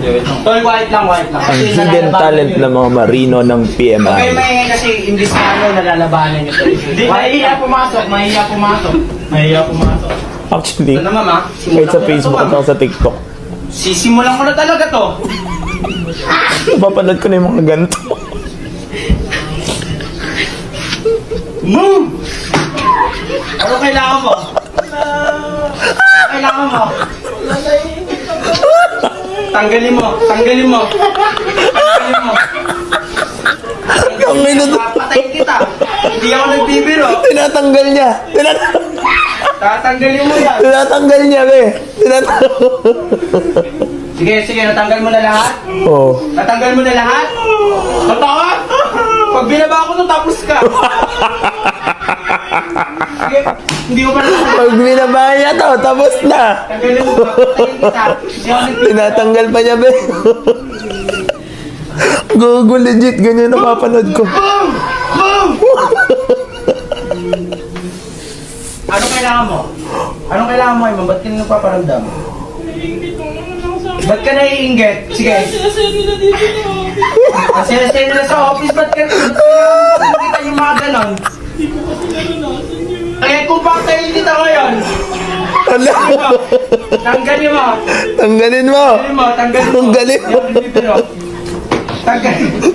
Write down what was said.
Tol, white lang, white lang. Ang hidden talent ng mga marino ng Okay, PMI. may kasi imbis na ano, nalalabanan nyo. Hindi, mahiya pumasok, mahiya pumasok. Mahiya pumasok. Actually, Ito na, mama. kahit sa Facebook at sa TikTok, Sisimulan ko na talaga to. napapanood ko na yung mga ganito. Move! Ano kailangan mo? Ano kailangan mo? Tanggalin mo, tanggalin mo. Tanggalin mo. Ang ina- Papatayin kita. Hindi ako nagbibiro. Tinatanggal niya. Tatanggalin mo yan. Tinatanggal niya, be. Sige, sige, natanggal mo na lahat? Oh. Natanggal mo na lahat? Totoo? Pag binaba ko to, tapos ka. Sige, hindi ko pa natanggal. Pag binabahan niya to, tapos na. Tanggalin mo, papatayin kita. Hindi ako nagbibiro. Tinatanggal pa niya, be. Google legit, ganyan napapanood ko. Boom! Boom! Ano kailangan mo? Anong kailangan mo, Iman? Ba't ka nagpaparamdam? Ba't ka naiinggit? Sige. Kasi nila sa office, ba't ka nakikita yung mga ganon? Eh, kung patayin kita ngayon, Ano? tanggalin mo. Tanggalin mo. Tanggalin mo, tanggalin mo. Tanggalin mo. Hindi ako nagbibiro. Tanggalin mo.